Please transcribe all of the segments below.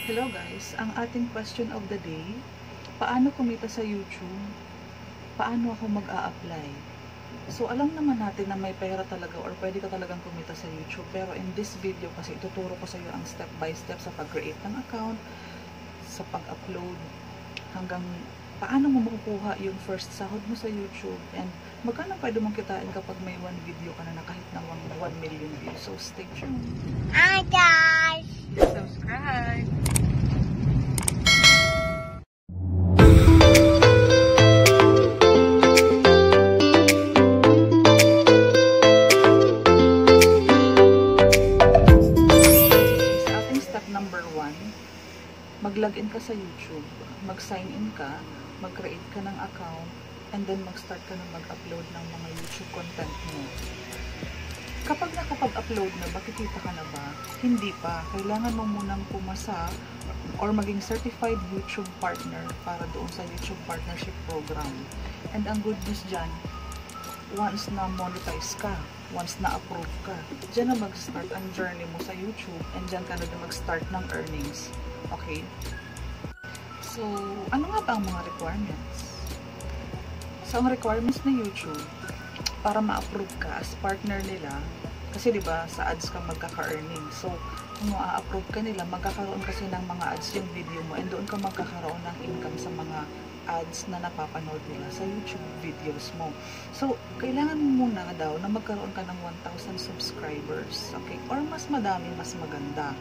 Hello guys, ang ating question of the day, paano kumita sa YouTube? Paano ako mag-a-apply? So alam naman natin na may pera talaga or pwede ka talagang kumita sa YouTube, pero in this video kasi ituturo ko sa iyo ang step by step sa pag-create ng account, sa pag-upload, hanggang paano mo makukuha yung first sahod mo sa YouTube, and magkano pwede mong kitain kapag may one video ka na kahit na 1 million views. So stay tuned. Hi guys! Subscribe! Mag-login ka sa YouTube, mag-sign in ka, mag-create ka ng account, and then mag-start ka na mag-upload ng mga YouTube content mo. Kapag nakapag-upload na, makikita ka na ba? Hindi pa. Kailangan mo munang pumasa or maging certified YouTube partner para doon sa YouTube Partnership Program. And ang good news dyan, once na monetize ka, once na approve ka, dyan na mag-start ang journey mo sa YouTube, and dyan ka na mag-start ng earnings. Okay? So, ano nga ba ang mga requirements? So, ang requirements ng YouTube para ma-approve ka as partner nila, kasi diba sa ads ka magkaka-earning. So, kung ma-approve ka nila, magkakaroon kasi ng mga ads yung video mo, and doon ka magkakaroon ng income sa mga ads na napapanood nila sa YouTube videos mo. So, kailangan mo muna daw na magkaroon ka ng 1,000 subscribers. Okay? Or mas madami, mas maganda.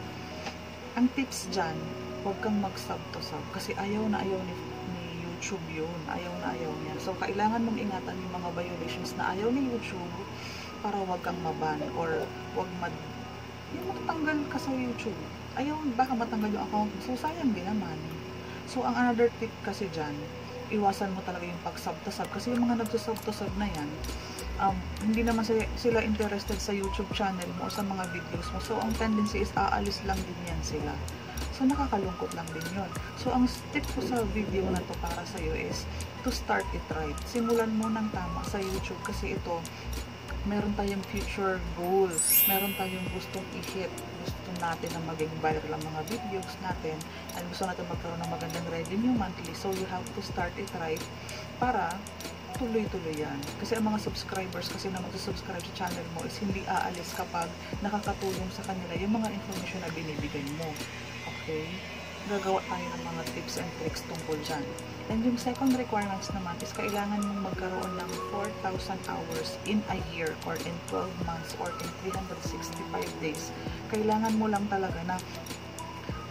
Ang tips dyan, huwag kang mag-sub to sub kasi ayaw na ayaw ni YouTube yun. Ayaw na ayaw niya. So, kailangan mong ingatan yung mga violations na ayaw ni YouTube para huwag kang maban or huwag yung matanggal ka sa YouTube. Ayaw, baka matanggal yung account. So, sayang din naman. So, ang another tip kasi dyan, iwasan mo talaga yung pag-sub to sub kasi yung mga nag-sub to sub na yan, hindi naman sila interested sa YouTube channel mo o sa mga videos mo. So, ang tendency is aalis lang din yan sila. So, nakakalungkot lang din yun. So, ang tip ko sa video na to para sa'yo is to start it right. Simulan mo ng tama sa YouTube kasi ito, meron tayong future goals. Meron tayong gustong i-hit. Gusto natin na maging viral ang mga videos natin and gusto natin magkaroon ng magandang revenue monthly. So, you have to start it right para tuloy-tuloy yan. Kasi ang mga subscribers kasi na mag-subscribe sa channel mo is hindi aalis kapag nakakatulong sa kanila yung mga information na binibigay mo. Okay? Gagawa tayo ng mga tips and tricks tungkol dyan. And yung second requirements naman is kailangan mong magkaroon ng 4,000 hours in a year or in 12 months or in 365 days. Kailangan mo lang talaga na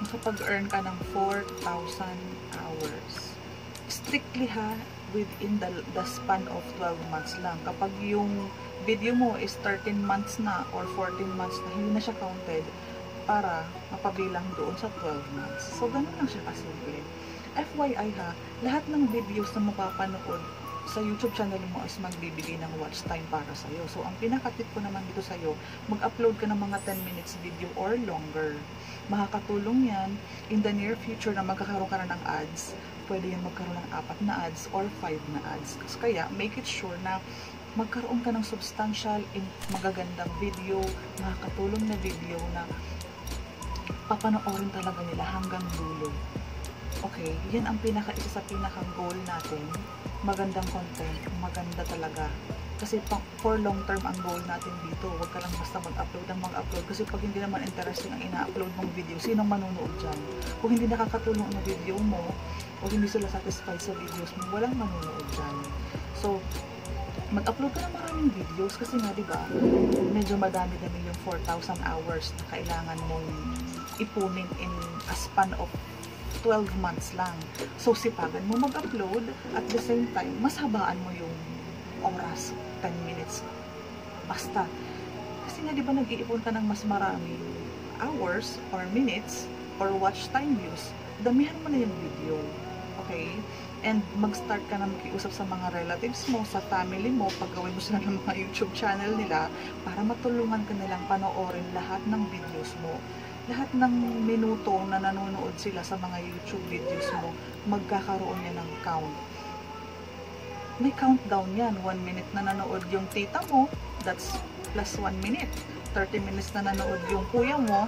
makapag-earn ka ng 4,000 hours. Strictly ha, within the span of 12 months lang. Kapag yung video mo is 13 months na or 14 months na, hindi na siya counted para mapabilang doon sa 12 months. So, ganun lang siya kasimple. FYI ha, lahat ng videos na mapapanood sa YouTube channel mo is magbibigay ng watch time para sa'yo. So, ang pinaka-tip ko naman dito sa'yo, mag-upload ka ng mga 10 minutes video or longer. Makakatulong yan in the near future na magkakaroon ka na ng ads. Pwede yan magkaroon ng 4 na ads or 5 na ads. Kaya, make it sure na magkaroon ka ng substantial, magagandang video, makakatulong na video na papanoorin talaga nila hanggang dulo. Okay, yan ang isa sa pinaka-goal natin. Magandang content, maganda talaga. Kasi for long term ang goal natin dito. Huwag ka lang basta mag-upload ng mag-upload. Kasi pag hindi naman interesting ang ina-upload mong video, sinong manonood dyan? Kung hindi nakakatulong ang video mo, o hindi sila satisfied sa videos mo, walang manonood dyan. So, mag-upload ka ng maraming videos kasi nga, diba, medyo madami-dami yung 4,000 hours na kailangan mong ipunin in a span of 12 months lang. So, sipagan mo mag-upload at the same time, mas habaan mo yung oras, 10 minutes. Basta. Kasi nga, diba, nag-iipon ka ng mas marami hours or minutes or watch time views, damihan mo na yung video. Okay? And mag-start ka na makiusap sa mga relatives mo, sa family mo, paggawin mo sila ng mga YouTube channel nila para matulungan ka nilang panoorin lahat ng videos mo. Lahat ng minuto na nanonood sila sa mga YouTube videos mo, magkakaroon yan ng count. May countdown yan. 1 minute na nanood yung tita mo, that's plus 1 minute. 30 minutes na nanood yung kuya mo,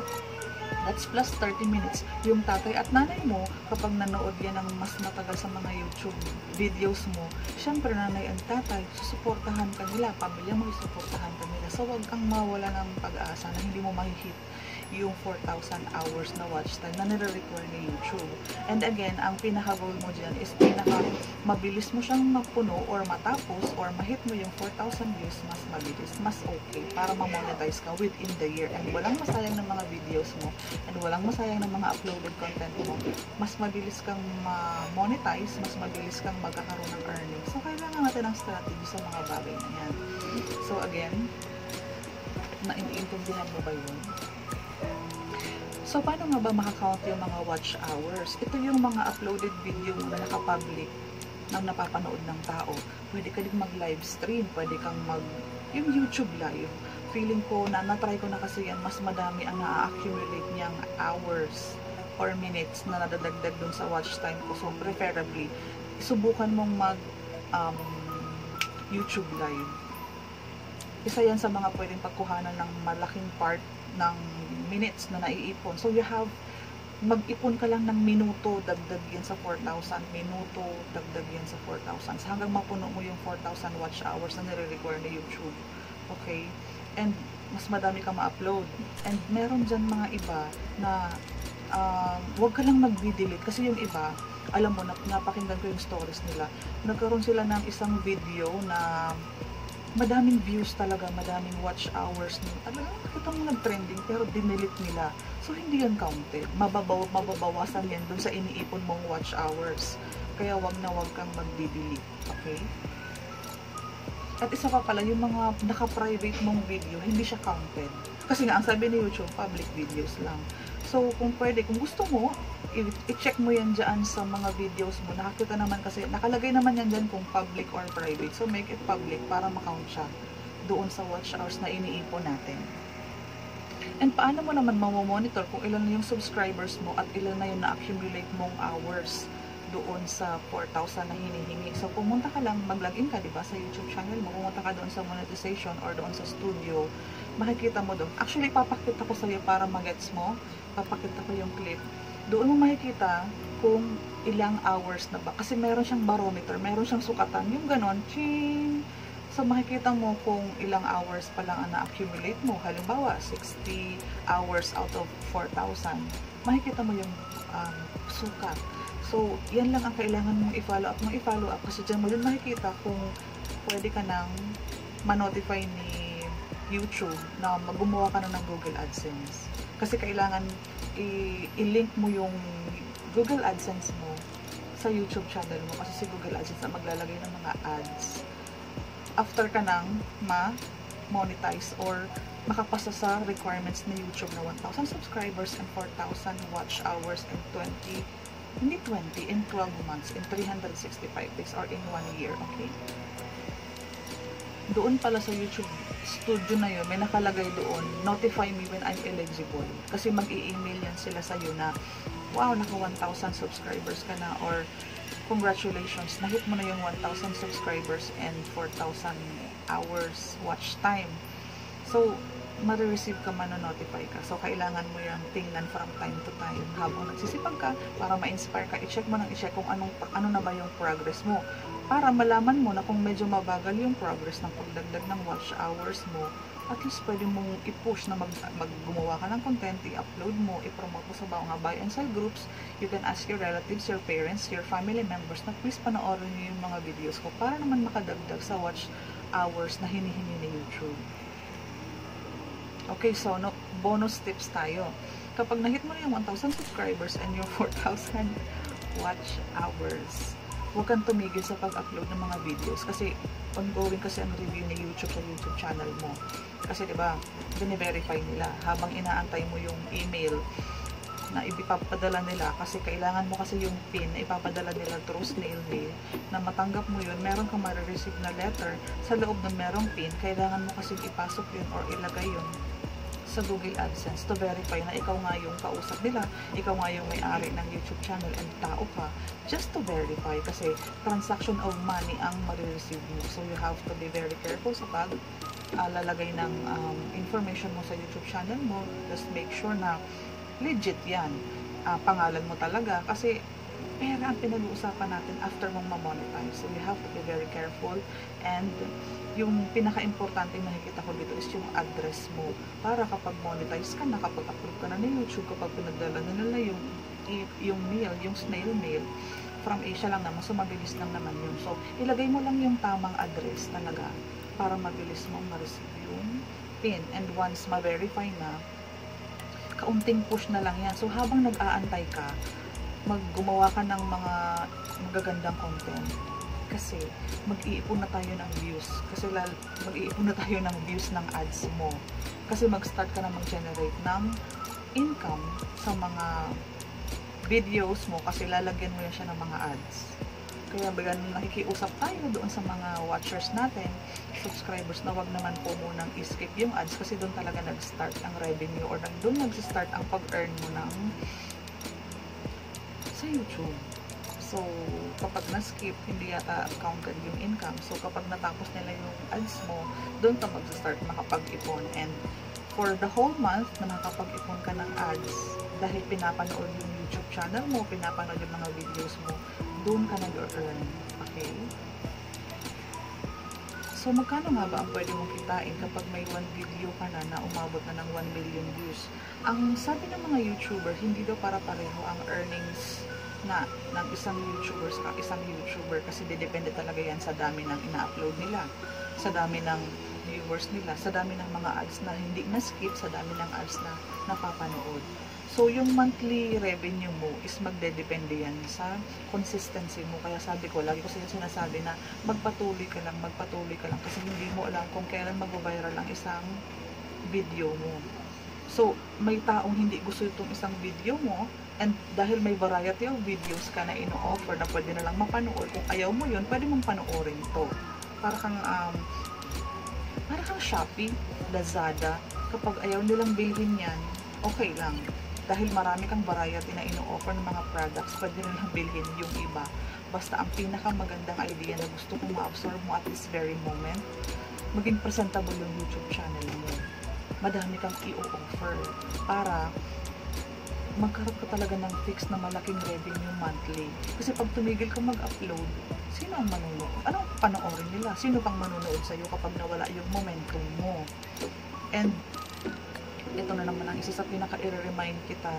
That's plus 30 minutes. Yung tatay at nanay mo, kapag nanood yan ng mas matagal sa mga YouTube videos mo, syempre nanay at tatay, susuportahan ka nila, pamilya mo, susuportahan ka nila. So, wag kang mawala ng pag-asa na hindi mo mahihit yung 4,000 hours na watch time na nire-require ni YouTube. And again, ang pinaka-goal mo dyan is mabilis mo siyang mapuno or matapos or mahit mo yung 4,000 views mas mabilis, mas okay para ma-monetize ka within the year. And walang masayang ng mga videos mo and walang masayang ng mga uploaded content mo. Mas mabilis kang ma-monetize, mas mabilis kang magkakaroon ng earnings. So, kailangan natin ng strategy sa mga bagay na yan. So, again, naiintindihan mo ba yun? So, paano nga ba makakount yung mga watch hours? Ito yung mga uploaded video mo na nakapublic na napapanood ng tao. Pwede ka din mag-live stream, pwede kang yung YouTube live. Feeling ko na na-try ko na kasi yan, mas madami ang na-accumulate niyang hours or minutes na nadadagdag dun sa watch time ko. So, preferably, subukan mong YouTube live. Isa yan sa mga pwedeng pagkuhanan ng malaking part ng minutes na naiipon. So, you have, mag-ipon ka lang ng minuto, dagdag yan sa 4,000. Minuto, dagdag yan sa 4,000. So, hanggang mapuno mo yung 4,000 watch hours na nire-require na YouTube. Okay? And, mas madami ka ma-upload. And, meron dyan mga iba na, huwag ka lang mag-delete. Kasi yung iba, alam mo, napakinggan ko yung stories nila. Nagkaroon sila ng isang video na madaming views talaga, madaming watch hours talagang nakita mo nag-trending pero dinelete nila. So, hindi yan counted. Mababawasan yan dun sa iniipon mong watch hours. Kaya wag na wag kang mag-delete. Okay? At isa pa pala, yung mga naka-private mong video, hindi siya counted. Kasi nga, ang sabi ni YouTube, public videos lang. So, kung pwede, kung gusto mo, i-check mo yan dyan sa mga videos mo. Nakakita naman kasi, nakalagay naman yan dyan kung public or private. So, make it public para makount siya doon sa watch hours na iniipon natin. And paano mo naman mamomonitor kung ilan na yung subscribers mo at ilan na yung na-accumulate mong hours doon sa 4,000 na hinihingi. So, pumunta ka lang, mag-login ka, diba, sa YouTube channel mo. Pumunta ka doon sa monetization or doon sa studio. Makikita mo doon. Actually, papakita ko sa'yo para magets mo. Papakita ko yung clip. Doon mo makikita kung ilang hours na ba. Kasi meron siyang barometer, meron siyang sukatan. Yung ganon, ching! So, makikita mo kung ilang hours pa lang ang na-accumulate mo. Halimbawa, 60 hours out of 4,000. Makikita mo yung sukat. So, yan lang ang kailangan mong i-follow up. I-follow up kasi dyan mo yun makikita kung pwede ka nang ma-notify ni YouTube na gumawa ka na ng Google AdSense. Kasi kailangan i-link mo yung Google AdSense mo sa YouTube channel mo kasi si Google AdSense na maglalagay ng mga ads. After ka nang ma-monetize or makapasa sa requirements ni YouTube na 1,000 subscribers and 4,000 watch hours and 20, in 12 months, in 365 days, or in 1 year, okay? Doon pala sa YouTube studio na yun, may nakalagay doon, notify me when I'm eligible. Kasi mag-i-email yan sila sa'yo na, wow, naka 1,000 subscribers ka na, or congratulations, nahit mo na yung 1,000 subscribers and 4,000 hours watch time. So, ma-receive ka, notify ka. So, kailangan mo yung tingnan from time to time habang nagsisipag ka para ma-inspire ka. I-check mo nang i-check kung ano na ba yung progress mo. Para malaman mo na kung medyo mabagal yung progress ng pagdagdag ng watch hours mo, at least pwede mong i-push na gumawa ka ng content, i-upload mo, i-promote mo sa mga buy and sell groups. You can ask your relatives, your parents, your family members na please panoorin niyo yung mga videos ko para naman makadagdag sa watch hours na hinihingi ni YouTube. Okay, so bonus tips tayo. Kapag nahit mo na yung 1,000 subscribers and yung 4,000 watch hours, huwag kang tumigil sa pag-upload ng mga videos kasi ongoing kasi ang review ni YouTube sa YouTube channel mo. Kasi diba, bine-verify nila habang inaantay mo yung email na ipapadala nila kasi kailangan mo kasi yung PIN na ipapadala nila through snail mail na matanggap mo yun, meron kang ma-receive na letter sa loob ng merong PIN, kailangan mo kasi ipasok yun or ilagay yun sa Google AdSense to verify na ikaw nga yung kausap nila, ikaw nga yung may-ari ng YouTube channel and tao ka, just to verify kasi transaction of money ang ma-receive mo. So you have to be very careful sa pag lalagay ng information mo sa YouTube channel mo. Just make sure na legit yan. Pangalan mo talaga kasi pera ang pinag-uusapan natin after mong ma-monetize. So you have to be very careful, and yung pinaka-importante makikita ko dito is yung address mo para kapag monetize ka na, kapag upload ka na ng YouTube, kapag pinagdala na nila yung mail, yung snail mail from Asia lang naman, so mabilis lang naman yun. So ilagay mo lang yung tamang address talaga para mabilis mong ma-receive yung PIN, and once ma-verify na, kaunting push na lang yan. So habang nag-aantay ka, gumawa ka ng mga magagandang content, kasi mag-iipon na tayo ng views, kasi mag-iipon na tayo ng views ng ads mo, kasi mag-start ka na mag-generate ng income sa mga videos mo, kasi lalagyan mo yan siya ng mga ads. Kaya bagan nakikiusap tayo doon sa mga watchers natin, subscribers, na wag naman po munang i-skip yung ads, kasi doon talaga nag-start ang revenue, or doon nag-start ang pag-earn mo ng sa YouTube. So kapag na-skip, hindi yata counted yung income. So kapag natapos nila yung ads mo, doon ka mag-start makapag-ipon, and for the whole month na makapag-ipon ka ng ads dahil pinapanood yung YouTube channel mo, pinapanood yung mga videos mo, doon ka nag-earn. Okay? So magkano nga ba ang pwede mong kitain kapag may 1 video ka na umabot na ng 1 million views? Ang sabi ng mga YouTuber, hindi daw para pareho ang earnings ng isang YouTuber sa isang YouTuber, kasi depende talaga yan sa dami ng ina-upload nila, sa dami ng viewers nila, sa dami ng mga ads na hindi na-skip, sa dami ng ads na napapanood. So, yung monthly revenue mo is magdedepende yan sa consistency mo. Kaya sabi ko, lagi ko sinasabi na magpatuloy ka lang, kasi hindi mo alam kung kailan mag-viral ang isang video mo. So, may taong hindi gusto itong isang video mo, and dahil may variety of videos ka na ino-offer na pwede na lang mapanood, kung ayaw mo yun, pwede mong panoorin to. Para kang Shopee, Lazada, kapag ayaw nilang bilhin yan, okay lang. Dahil marami kang variety na ino-offer ng mga products, pwede nilang bilhin yung iba. Basta ang pinakamagandang idea na gusto kong ma-absorb mo at this very moment, maging presentable yung YouTube channel mo. Madami kang i-offer para magkaroon ka talaga ng fix na malaking revenue monthly. Kasi pag tumigil ka mag-upload, sino ang manunood? Anong panoorin nila? Sino pang manunood sa'yo kapag nawala yung momentum mo? And ito na naman ang isa sa pinaka-i-remind kita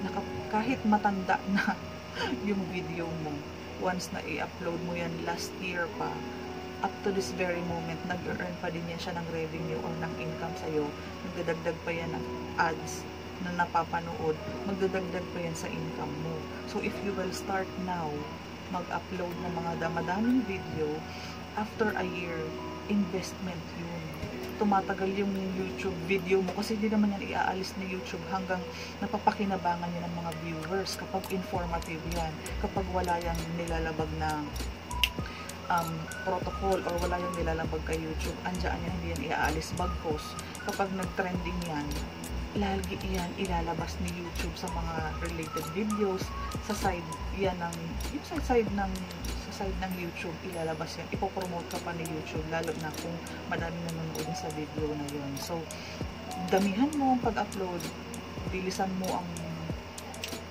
na kahit matanda na yung video mo, once na i-upload mo yan last year pa, up to this very moment, nag-earn pa din yan siya ng revenue or ng income sa'yo. Nagdadagdag pa yan ng ads na napapanood, magdadagdag pa yan sa income mo. So if you will start now, mag-upload ng mga damadaming video, after a year, investment yun. Tumatagal yung YouTube video mo, kasi hindi naman yan iaalis ni YouTube hanggang napapakinabangan niya ng mga viewers kapag informative yan, kapag wala yung nilalabag na protocol or wala yung nilalabag kay YouTube, andyan yan, hindi yan iaalis. Bagkos kapag nag-trending yan, lagi yan ilalabas ni YouTube sa mga related videos, sa side yan ng yung sa side ng YouTube, ilalabas yan, ipopromote ka pa ni YouTube, lalo na kung madaming nanonood sa video na yun. So damihan mo ang pag-upload, bilisan mo ang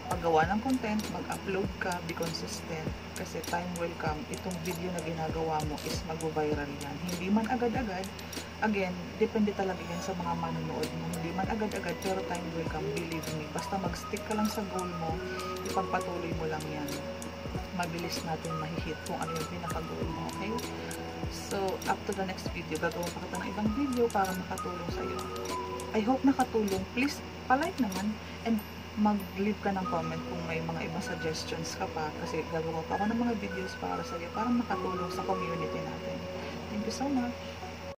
paggawa ng content, mag-upload ka, be consistent, kasi time will come, itong video na ginagawa mo is mag-viral yan. Hindi man agad-agad, again, depende talaga yan sa mga manonood mo. Hindi man agad-agad, pero time will come, believe me. Basta mag-stick ka lang sa goal mo, ipagpatuloy mo lang yan. Mabilis natin mahihit kung ano yung pinaka-goal mo, okay? So, up to the next video, gagawin pa kita ng ibang video para makatulong sa'yo. I hope nakatulong. Please, palike naman, and mag-leave ka ng comment kung may mga ibang suggestions ka pa, kasi gagawa pa ako ng mga videos para sa'yo, para makatulong sa community natin. Thank you so much!